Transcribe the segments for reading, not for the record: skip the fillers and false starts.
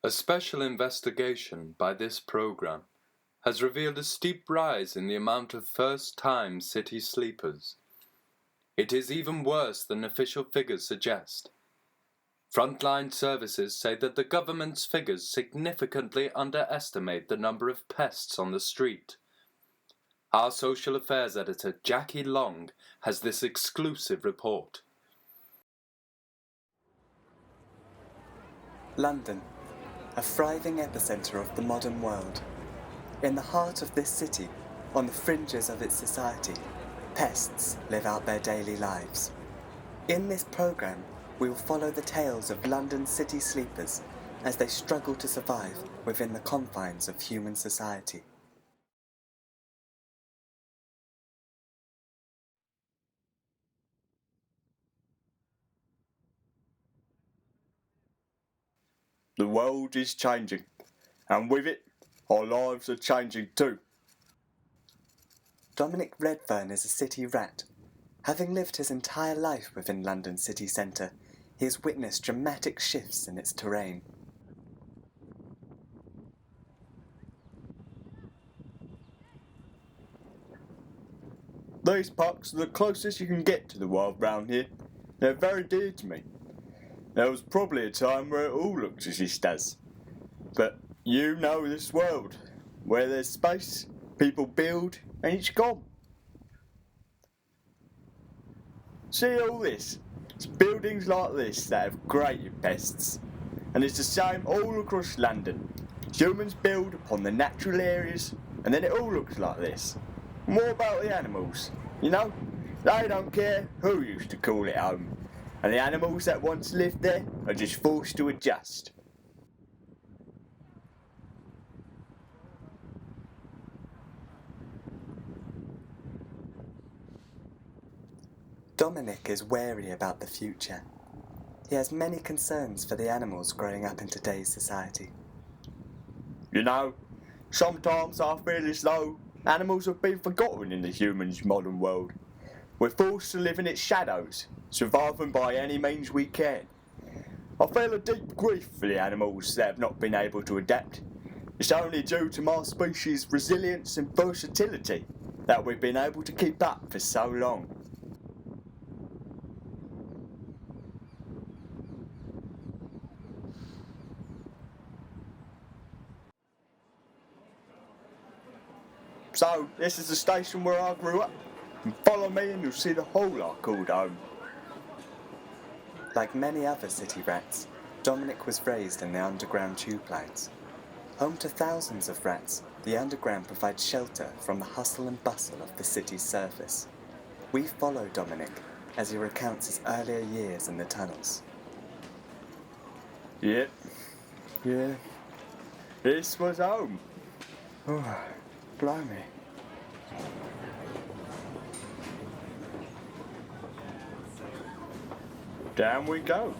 A special investigation by this program has revealed a steep rise in the amount of first-time city sleepers. It is even worse than official figures suggest. Frontline services say that the government's figures significantly underestimate the number of pests on the street. Our social affairs editor, Jackie Long, has this exclusive report. London, a thriving epicenter of the modern world. In the heart of this city, on the fringes of its society, pests live out their daily lives. In this programme, we will follow the tales of London's city sleepers as they struggle to survive within the confines of human society. The world is changing, and with it, our lives are changing too. Dominic Redfern is a city rat. Having lived his entire life within London's city centre, he has witnessed dramatic shifts in its terrain. These pucks are the closest you can get to the world round here. They're very dear to me. There was probably a time where it all looks as it does. But you know this world. Where there's space, people build, and it's gone. See all this? It's buildings like this that have created pests. And it's the same all across London. Humans build upon the natural areas, and then it all looks like this. And what about the animals? You know, they don't care who used to call it home. And the animals that once lived there are just forced to adjust. Dominic is wary about the future. He has many concerns for the animals growing up in today's society. You know, sometimes I feel as though animals have been forgotten in the human's modern world. We're forced to live in its shadows, surviving by any means we can. I feel a deep grief for the animals that have not been able to adapt. It's only due to my species' resilience and versatility that we've been able to keep up for so long. So, this is the station where I grew up. And follow me and you'll see the hole I called home. Like many other city rats, Dominic was raised in the underground tube lines. Home to thousands of rats, the underground provides shelter from the hustle and bustle of the city's surface. We follow Dominic as he recounts his earlier years in the tunnels. Yep. Yeah. This was home. Oh, blimey. Down we go.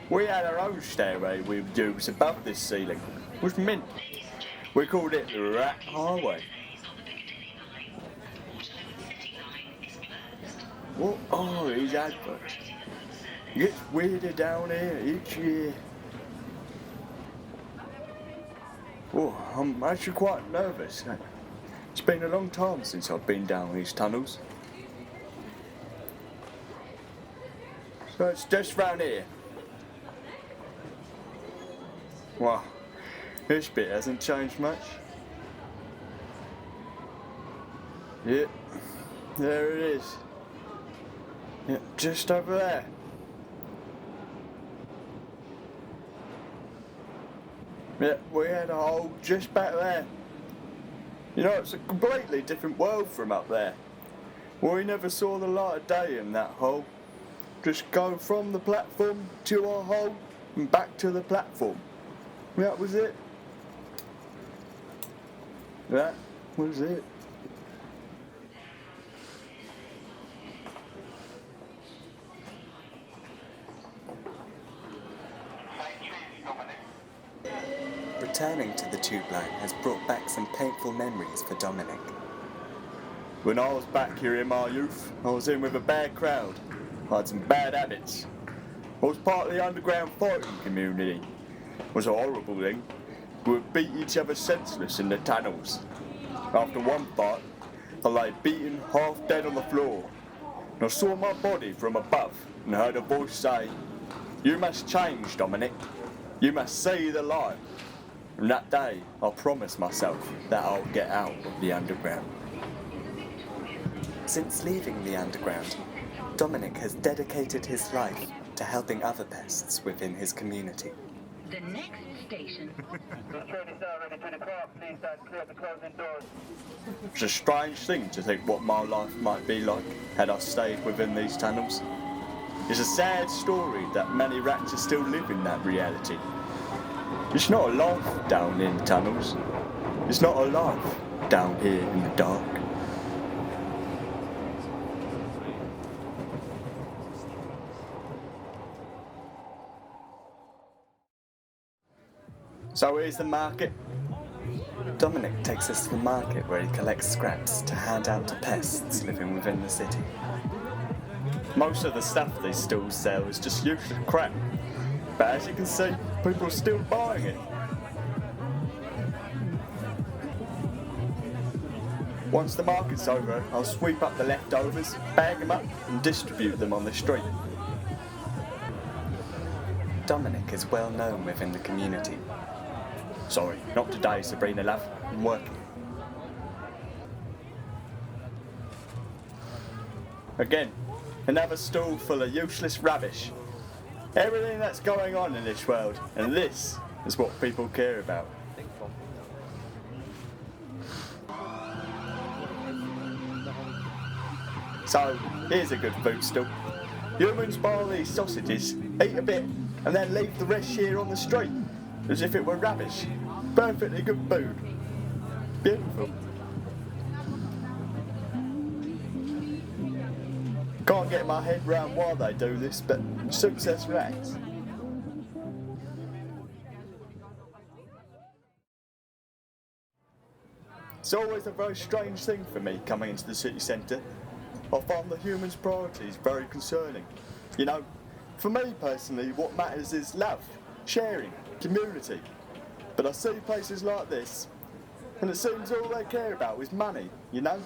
We had our own stairway with tubes above this ceiling. It was mint. We called it the Rat Highway. What are these adverts? It gets weirder down here each year. Oh, I'm actually quite nervous. It's been a long time since I've been down these tunnels. So it's just round here. Wow, this bit hasn't changed much. Yep, there it is. Yep, just over there. Yep, we had a hole just back there. You know, it's a completely different world from up there. We never saw the light of day in that hole. Just go from the platform to our hole and back to the platform. That was it. That was it. Returning to the tube line has brought back some painful memories for Dominic. When I was back here in my youth, I was in with a bad crowd. I had some bad habits. was part of the underground fighting community. It was a horrible thing. We would beat each other senseless in the tunnels. After one fight, I lay beaten, half dead on the floor. And I saw my body from above and heard a voice say, "You must change, Dominic. You must see the light." And that day, I promised myself that I'll get out of the underground. Since leaving the underground, Dominic has dedicated his life to helping other pests within his community. The next station. It's a strange thing to think what my life might be like had I stayed within these tunnels. It's a sad story that many rats are still living that reality. It's not a life down in the tunnels. It's not a life down here in the dark. So here's the market. Dominic takes us to the market where he collects scraps to hand out to pests living within the city. Most of the stuff these stalls sell is just useless crap. But as you can see, people are still buying it. Once the market's over, I'll sweep up the leftovers, bag them up and distribute them on the street. Dominic is well known within the community. Sorry, not today, Sabrina love. I'm working. Again, another stall full of useless rubbish. Everything that's going on in this world, and this is what people care about. So, here's a good food stall. Humans buy all these sausages, eat a bit, and then leave the rest here on the street, as if it were rubbish. Perfectly good food. Beautiful. Can't get my head round why they do this, but success rats. It's always a very strange thing for me coming into the city centre. I find the humans' priorities very concerning. You know, for me personally, what matters is love, sharing, community. But I see places like this, and it seems all they care about is money, you know?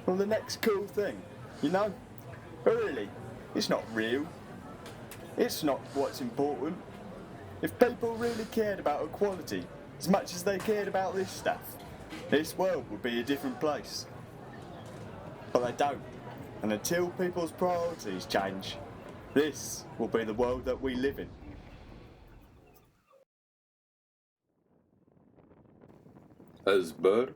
Or the next cool thing, you know? Really, it's not real. It's not what's important. If people really cared about equality as much as they cared about this stuff, this world would be a different place. But they don't. And until people's priorities change, this will be the world that we live in. As bird,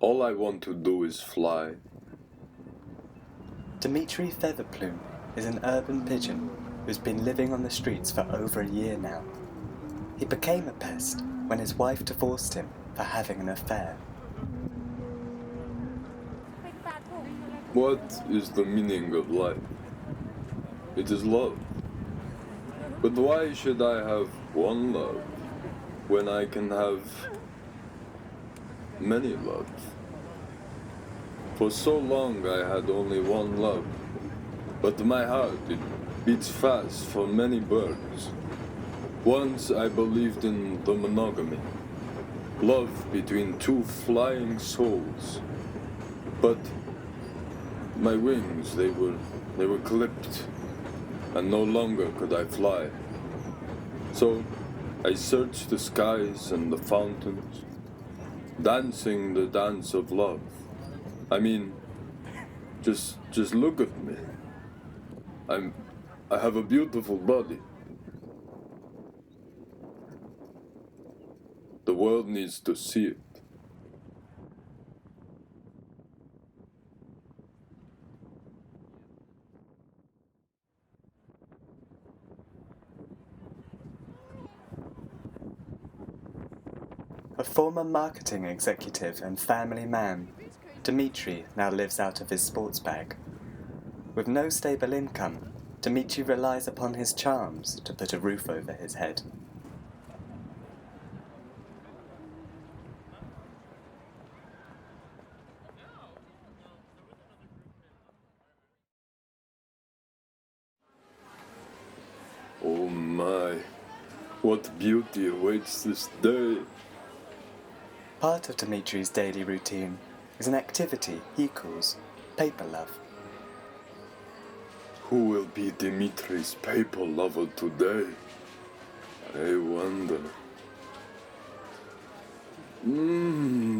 all I want to do is fly. Dimitri Featherplume is an urban pigeon who's been living on the streets for over a year now. He became a pest when his wife divorced him for having an affair. What is the meaning of life? It is love. But why should I have one love when I can have many loves? For so long I had only one love, but my heart, it beats fast for many birds. Once I believed in the monogamy, love between two flying souls. But my wings, they were clipped, and no longer could I fly. So I searched the skies and the fountains, dancing the dance of love. I mean, just look at me. I have a beautiful body. The world needs to see it. A former marketing executive and family man, Dimitri now lives out of his sports bag. With no stable income, Dimitri relies upon his charms to put a roof over his head. Oh my, what beauty awaits this day. Part of Dimitri's daily routine is an activity he calls paper love. Who will be Dimitri's paper lover today? I wonder.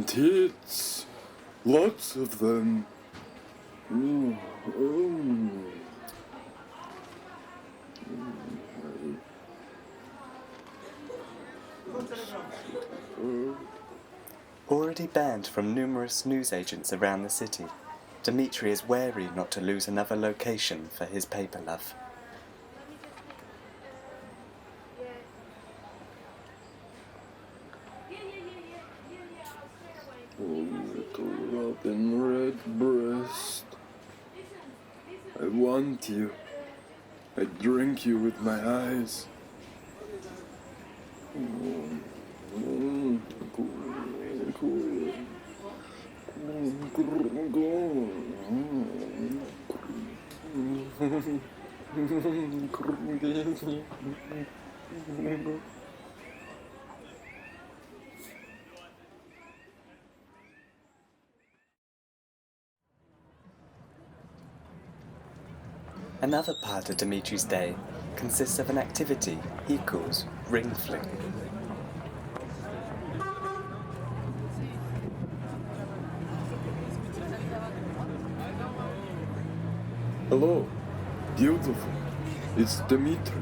Tits. Lots of them. Already banned from numerous newsagents around the city, Dimitri is wary not to lose another location for his paper love. Oh, little robin redbreast. I want you. I drink you with my eyes. Another part of Dimitri's day consists of an activity he calls ring fling. Hello, beautiful. It's Dimitri.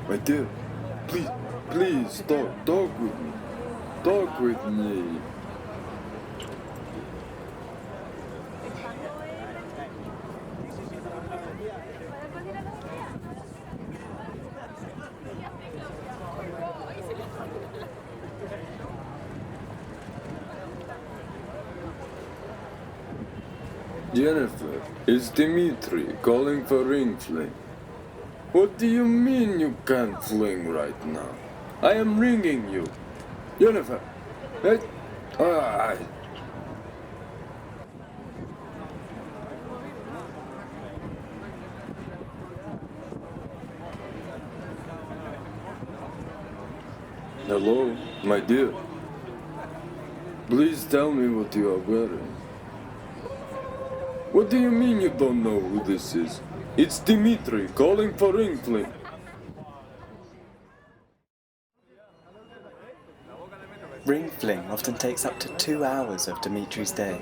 My dear, please talk with me. Talk with me. Jennifer, it's Dimitri calling for ring fling. What do you mean you can't fling right now? I am ringing you. Jennifer, Hello, my dear. Please tell me what you are wearing. What do you mean you don't know who this is? It's Dimitri calling for ring fling. Ring fling often takes up to 2 hours of Dimitri's day.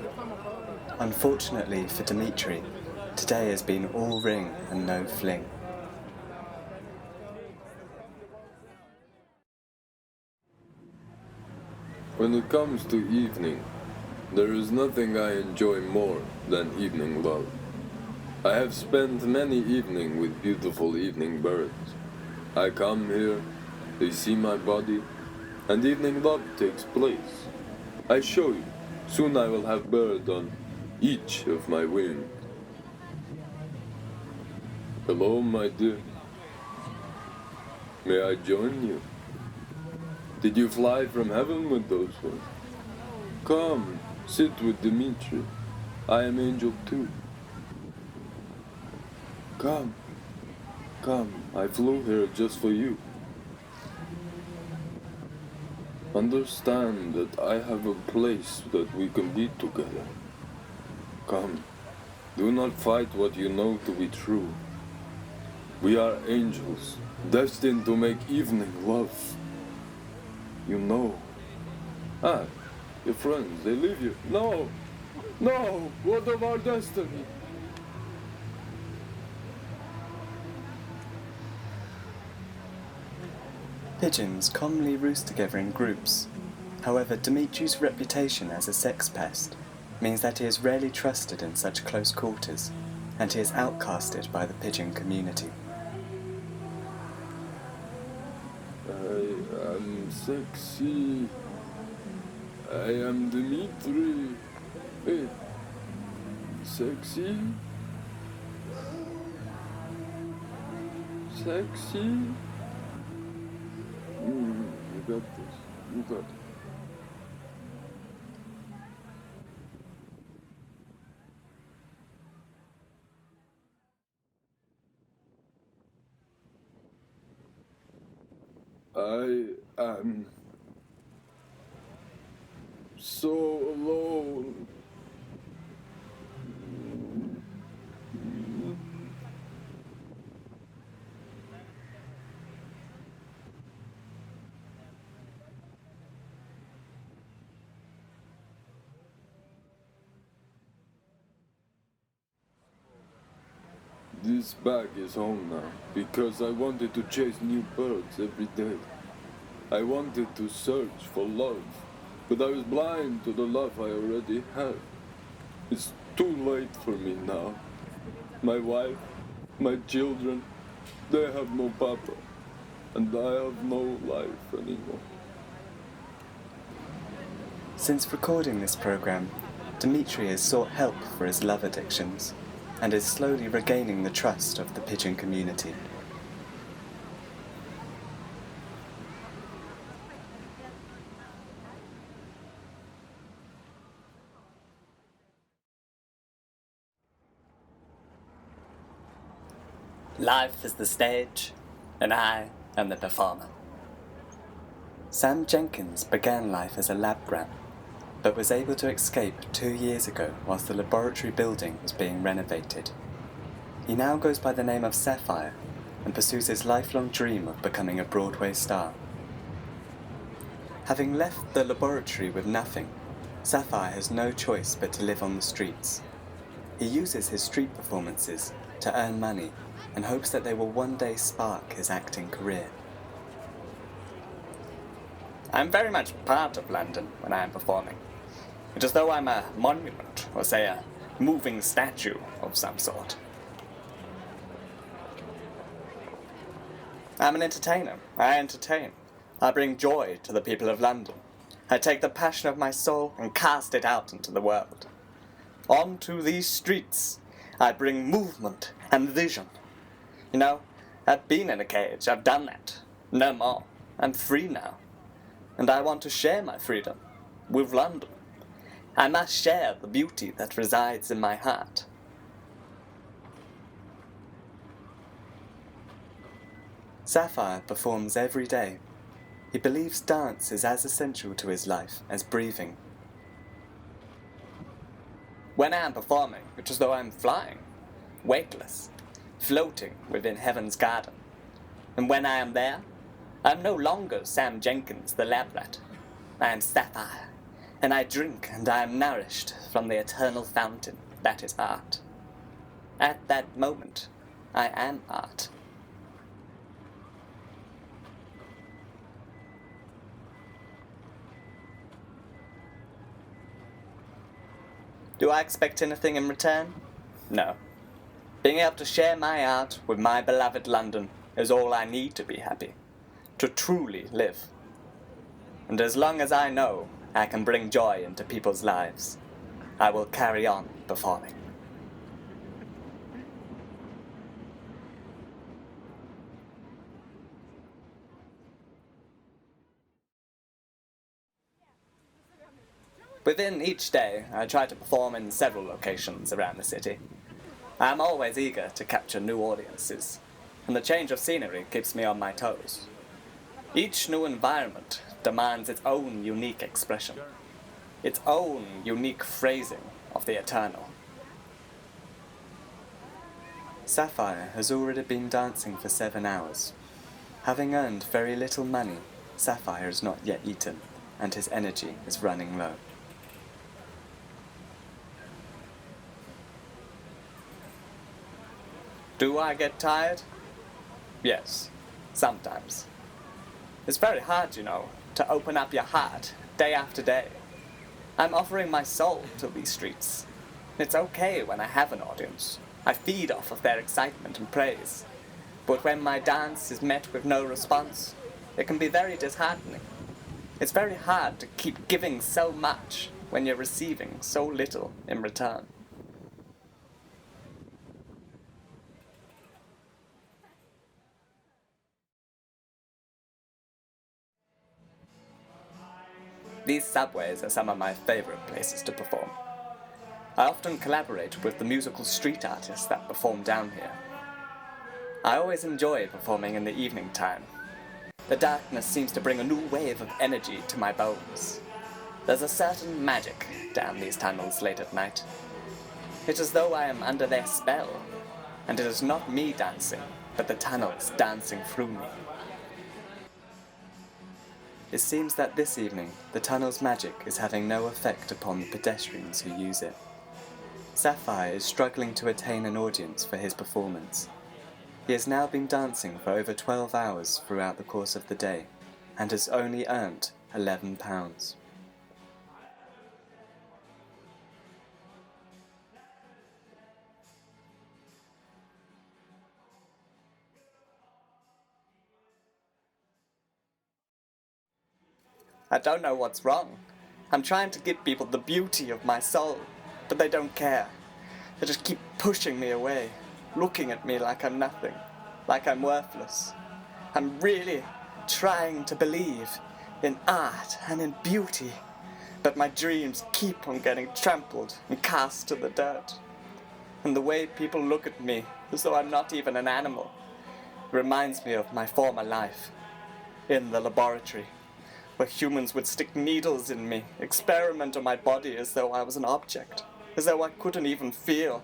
Unfortunately for Dimitri, today has been all ring and no fling. When it comes to evening, there is nothing I enjoy more than evening love. I have spent many evenings with beautiful evening birds. I come here, they see my body, and evening love takes place. I show you, soon I will have bird on each of my wings. Hello, my dear. May I join you? Did you fly from heaven with those ones? Come, sit with Dimitri. I am angel too. Come, I flew here just for you. Understand that I have a place that we can be together. Come, do not fight what you know to be true. We are angels, destined to make evening love. You know. Your friends, they leave you. No! What of our destiny? Pigeons commonly roost together in groups. However, Dimitri's reputation as a sex pest means that he is rarely trusted in such close quarters, and he is outcasted by the pigeon community. I am sexy. I am Dimitri. Hey, sexy? Sexy? You got this. You got it. I am so alone. This bag is home now, because I wanted to chase new birds every day. I wanted to search for love, but I was blind to the love I already had. It's too late for me now. My wife, my children, they have no papa, and I have no life anymore. Since recording this program, Dmitri has sought help for his love addictions and is slowly regaining the trust of the pigeon community. Life is the stage, and I am the performer. Sam Jenkins began life as a lab rat, but was able to escape 2 years ago whilst the laboratory building was being renovated. He now goes by the name of Sapphire and pursues his lifelong dream of becoming a Broadway star. Having left the laboratory with nothing, Sapphire has no choice but to live on the streets. He uses his street performances to earn money and hopes that they will one day spark his acting career. I'm very much part of London when I am performing. It's as though I'm a monument, or say a moving statue of some sort. I'm an entertainer. I entertain. I bring joy to the people of London. I take the passion of my soul and cast it out into the world. Onto these streets, I bring movement and vision. You know, I've been in a cage. I've done that. No more. I'm free now. And I want to share my freedom with London. I must share the beauty that resides in my heart. Sapphire performs every day. He believes dance is as essential to his life as breathing. When I am performing, it's as though I'm flying, weightless, floating within heaven's garden. And when I am there, I'm no longer Sam Jenkins, the lab rat. I am Sapphire, and I drink and I am nourished from the eternal fountain that is art. At that moment, I am art. Do I expect anything in return? No. Being able to share my art with my beloved London is all I need to be happy, to truly live. And as long as I know I can bring joy into people's lives, I will carry on performing. Within each day, I try to perform in several locations around the city. I am always eager to capture new audiences, and the change of scenery keeps me on my toes. Each new environment demands its own unique expression, its own unique phrasing of the eternal. Sapphire has already been dancing for 7 hours. Having earned very little money, Sapphire has not yet eaten, and his energy is running low. Do I get tired? Yes, sometimes. It's very hard, you know, to open up your heart day after day. I'm offering my soul to these streets. It's okay when I have an audience. I feed off of their excitement and praise. But when my dance is met with no response, it can be very disheartening. It's very hard to keep giving so much when you're receiving so little in return. These subways are some of my favorite places to perform. I often collaborate with the musical street artists that perform down here. I always enjoy performing in the evening time. The darkness seems to bring a new wave of energy to my bones. There's a certain magic down these tunnels late at night. It's as though I am under their spell, and it is not me dancing, but the tunnels dancing through me. It seems that this evening, the tunnel's magic is having no effect upon the pedestrians who use it. Sapphire is struggling to attain an audience for his performance. He has now been dancing for over 12 hours throughout the course of the day, and has only earned £11. I don't know what's wrong. I'm trying to give people the beauty of my soul, but they don't care. They just keep pushing me away, looking at me like I'm nothing, like I'm worthless. I'm really trying to believe in art and in beauty, but my dreams keep on getting trampled and cast to the dirt. And the way people look at me, as though I'm not even an animal, reminds me of my former life, in the laboratory, where humans would stick needles in me, experiment on my body as though I was an object, as though I couldn't even feel.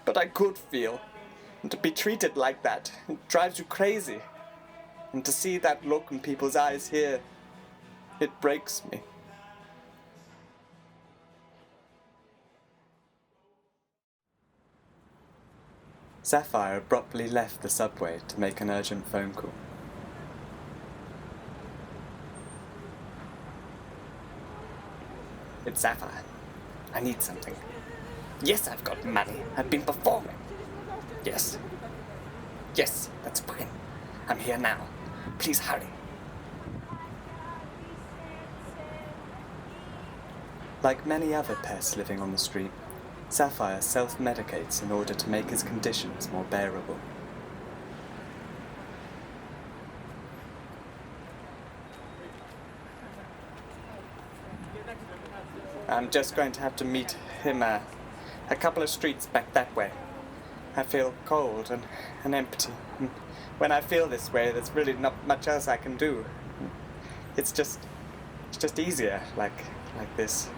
But I could feel, and to be treated like that, it drives you crazy. And to see that look in people's eyes here, it breaks me. Sapphire abruptly left the subway to make an urgent phone call. It's Sapphire. I need something. Yes, I've got money. I've been performing. Yes. Yes, that's fine. I'm here now. Please hurry. Like many other pests living on the street, Sapphire self-medicates in order to make his conditions more bearable. I'm just going to have to meet him a couple of streets back that way. I feel cold and empty. And when I feel this way, there's really not much else I can do. It's just easier like this.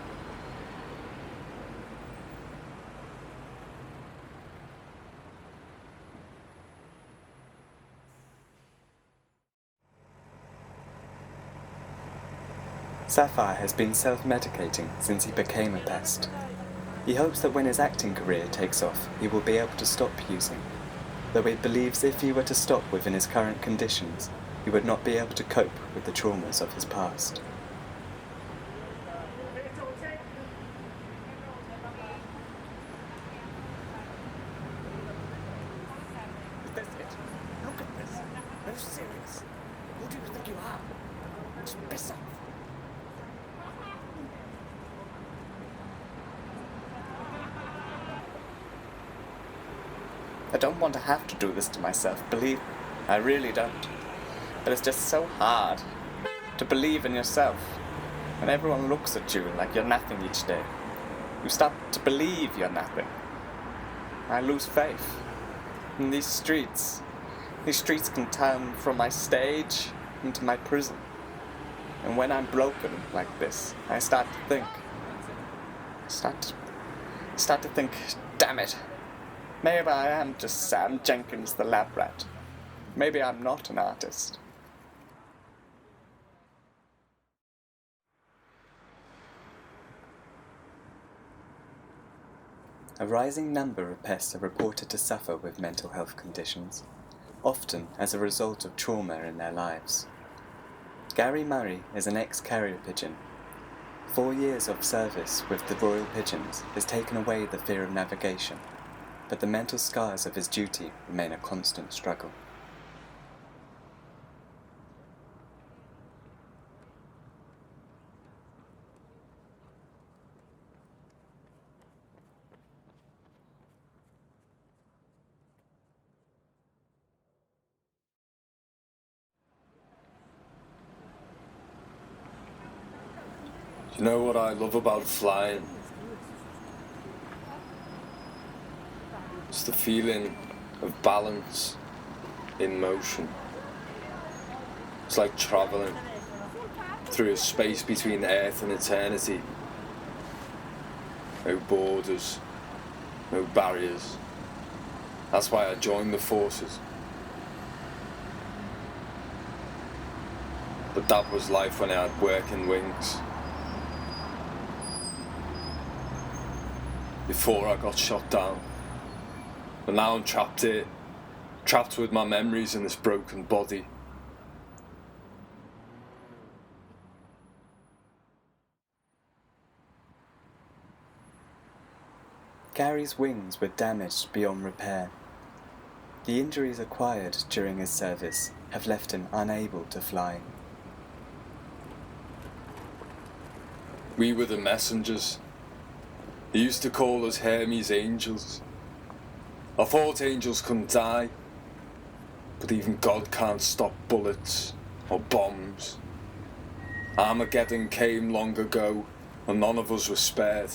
Sapphire has been self-medicating since he became a pest. He hopes that when his acting career takes off, he will be able to stop using, though he believes if he were to stop within his current conditions, he would not be able to cope with the traumas of his past. Is this it? Look at this. No serious. Who do you think you are? Just piss off. I don't want to have to do this to myself, believe me. I really don't. But it's just so hard to believe in yourself when everyone looks at you like you're nothing each day. You start to believe you're nothing. I lose faith. And these streets can turn from my stage into my prison. And when I'm broken like this, I start to think, damn it. Maybe I am just Sam Jenkins the lab rat. Maybe I'm not an artist. A rising number of pests are reported to suffer with mental health conditions, often as a result of trauma in their lives. Gary Murray is an ex-carrier pigeon. 4 years of service with the Royal Pigeons has taken away the fear of navigation, but the mental scars of his duty remain a constant struggle. You know what I love about flying? It's the feeling of balance in motion. It's like travelling through a space between Earth and eternity. No borders, no barriers. That's why I joined the forces. But that was life when I had working wings. Before I got shot down. But now I'm trapped here. Trapped with my memories in this broken body. Gary's wings were damaged beyond repair. The injuries acquired during his service have left him unable to fly. We were the messengers. They used to call us Hermes angels. I thought angels couldn't die, but even God can't stop bullets or bombs. Armageddon came long ago, and none of us were spared.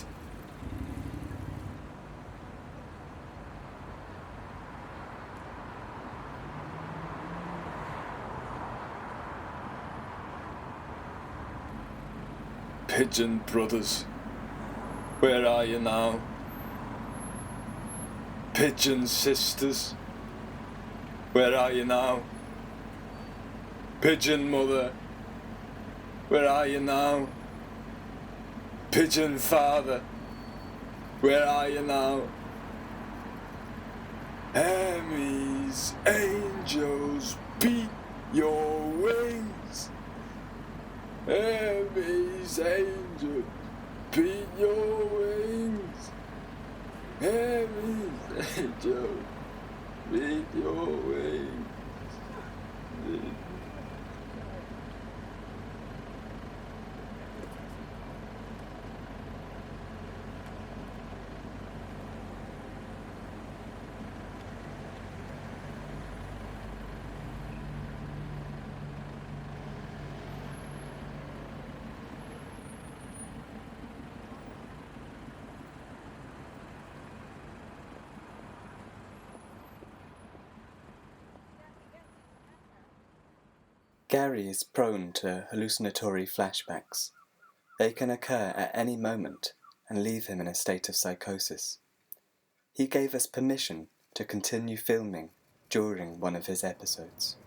Pigeon brothers, where are you now? Pigeon sisters, where are you now? Pigeon mother, where are you now? Pigeon father, where are you now? Hermes, angels, beat your wings. Hermes, angels, beat your wings. Hermes, angels, beat your wings. Gary is prone to hallucinatory flashbacks. They can occur at any moment and leave him in a state of psychosis. He gave us permission to continue filming during one of his episodes.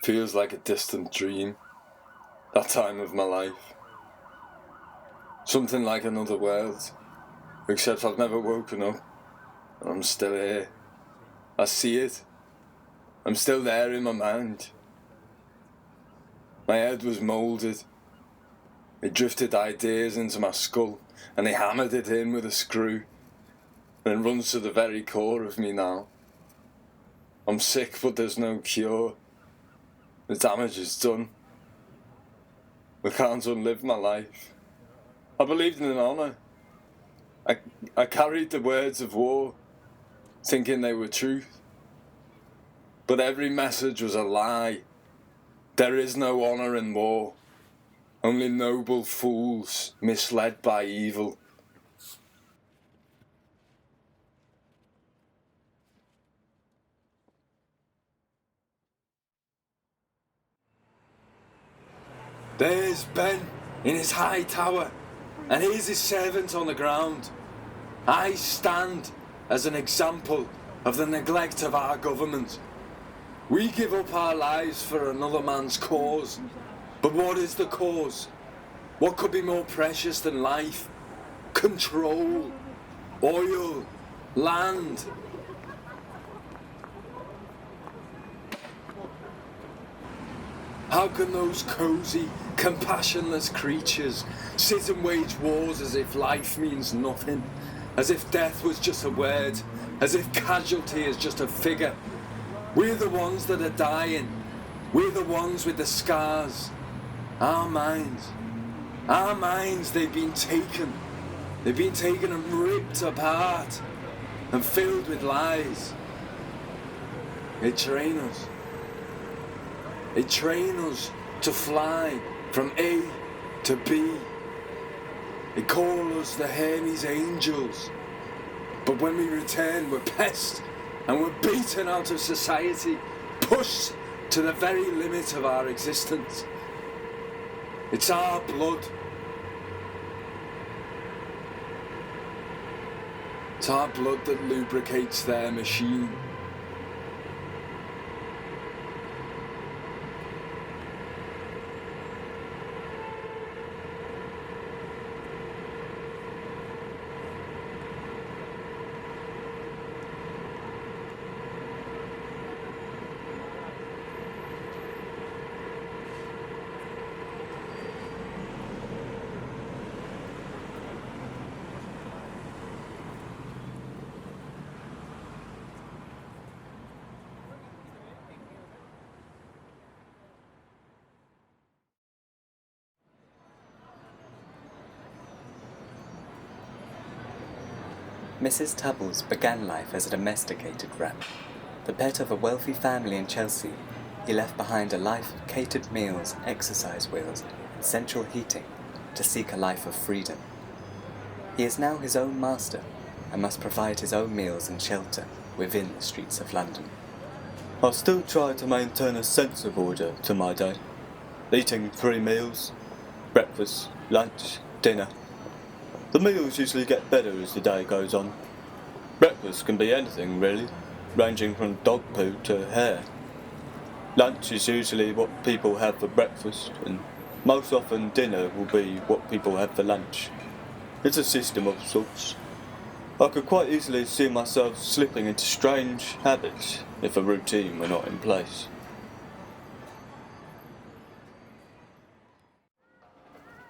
Feels like a distant dream, that time of my life. Something like another world, except I've never woken up, and I'm still here. I see it. I'm still there in my mind. My head was moulded. They drifted ideas into my skull, and they hammered it in with a screw, and it runs to the very core of me now. I'm sick, but there's no cure. The damage is done. I can't unlive my life. I believed in honour. I carried the words of war, thinking they were truth. But every message was a lie. There is no honour in war. Only noble fools misled by evil. There's Ben in his high tower, and here's his servant on the ground. I stand as an example of the neglect of our government. We give up our lives for another man's cause. But what is the cause? What could be more precious than life? Control, oil, land. How can those cosy, compassionless creatures sit and wage wars as if life means nothing, as if death was just a word, as if casualty is just a figure? We're the ones that are dying. We're the ones with the scars. Our minds, they've been taken. They've been taken and ripped apart and filled with lies. They train us. They train us to fly from A to B. They call us the Hermes Angels. But when we return, we're pests and we're beaten out of society, pushed to the very limit of our existence. It's our blood. It's our blood that lubricates their machine. Mrs. Tubbles began life as a domesticated rat. The pet of a wealthy family in Chelsea, he left behind a life of catered meals, exercise wheels, and central heating to seek a life of freedom. He is now his own master and must provide his own meals and shelter within the streets of London. I still try to maintain a sense of order to my day, eating 3 meals, breakfast, lunch, dinner. The meals usually get better as the day goes on. Breakfast can be anything really, ranging from dog poo to hair. Lunch is usually what people have for breakfast, and most often dinner will be what people have for lunch. It's a system of sorts. I could quite easily see myself slipping into strange habits if a routine were not in place.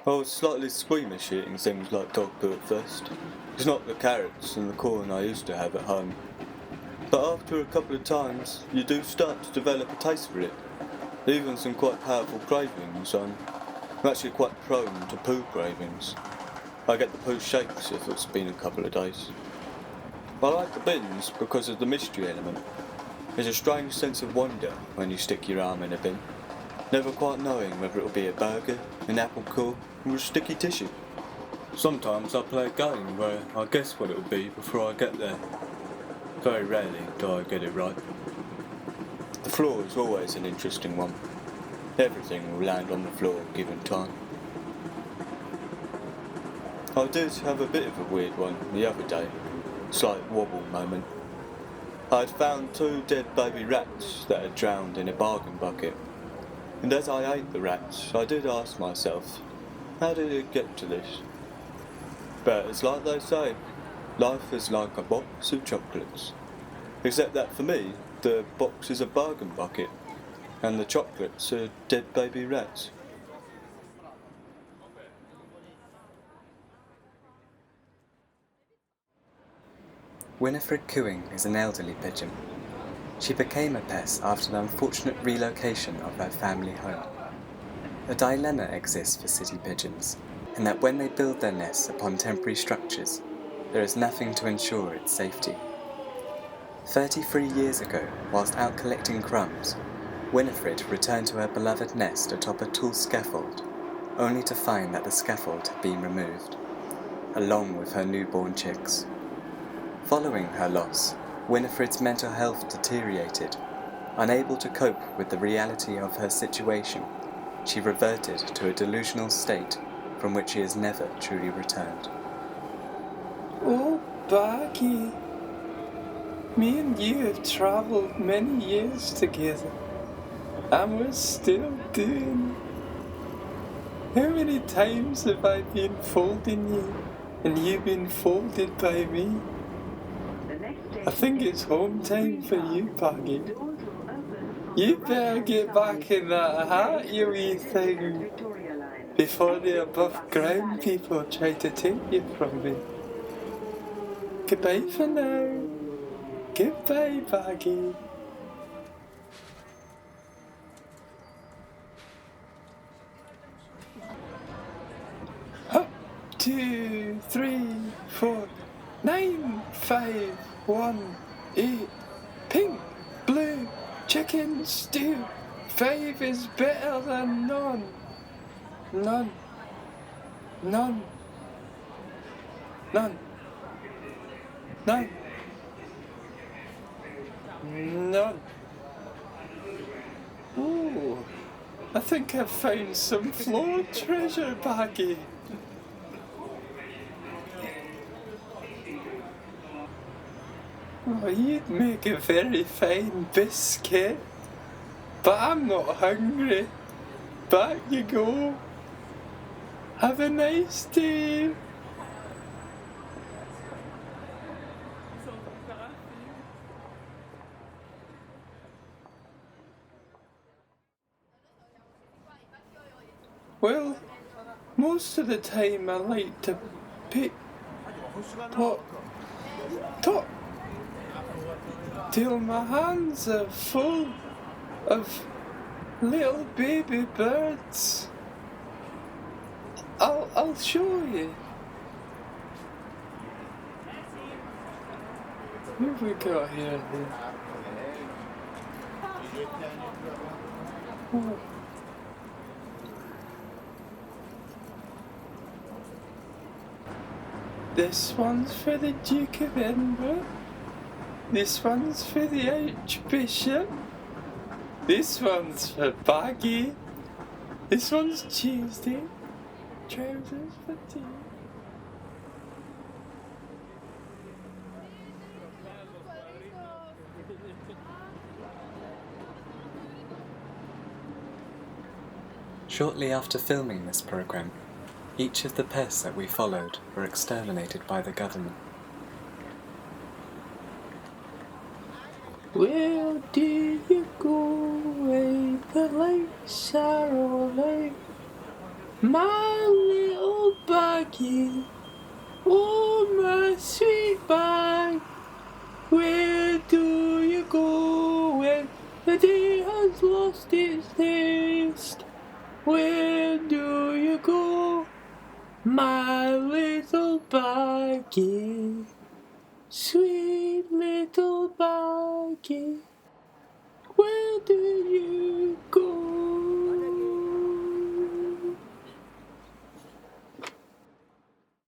I was slightly squeamish eating things like dog poo at first. It's not the carrots and the corn I used to have at home. But after a couple of times, you do start to develop a taste for it. Even some quite powerful cravings. I'm actually quite prone to poo cravings. I get the poo shakes if it's been a couple of days. I like the bins because of the mystery element. There's a strange sense of wonder when you stick your arm in a bin, never quite knowing whether it'll be a burger, an apple core, or a sticky tissue. Sometimes I play a game where I guess what it'll be before I get there. Very rarely do I get it right. The floor is always an interesting one. Everything will land on the floor given time. I did have a bit of a weird one the other day. Slight wobble moment. I had found 2 dead baby rats that had drowned in a bargain bucket. And as I ate the rats, I did ask myself, how did it get to this? But it's like they say, life is like a box of chocolates. Except that for me, the box is a bargain bucket, and the chocolates are dead baby rats. Winifred Cooing is an elderly pigeon. She became a pest after the unfortunate relocation of her family home. A dilemma exists for city pigeons. and that when they build their nests upon temporary structures, there is nothing to ensure its safety. 33 years ago, whilst out collecting crumbs, Winifred returned to her beloved nest atop a tall scaffold, only to find that the scaffold had been removed, along with her newborn chicks. Following her loss, Winifred's mental health deteriorated. Unable to cope with the reality of her situation, she reverted to a delusional state from which she has never truly returned. Oh, Baggy, me and you have travelled many years together, and we're still doing. How many times have I been folding you, and you've been folded by me? I think it's home time for you, Baggy. You better get back in that hat, you wee thing, before the above ground people try to take you from me. Goodbye for now. Goodbye, Baggy. 2, 3, 4, 9, 5, 1, 8. Pink, blue, chicken stew. 5 is better than none. None. None. None. None. None. Ooh, I think I've found some floor treasure, Baggy. Oh, you'd make a very fine biscuit, but I'm not hungry. Back you go. Have a nice day. Well, most of the time I like to pick top till my hands are full of little baby birds. I'll show you. What have we got here? Oh. This one's for the Duke of Edinburgh. This one's for the Archbishop. This one's for Baggy. This one's Tuesday. Trousers for tea. Shortly after filming this program, each of the pests that we followed were exterminated by the government. Where do you go when the lights are all out? My little Baggy, oh my sweet bag. Where do you go when the day has lost its taste? Where do you go, my little Baggy? Sweet little Baggy, where do you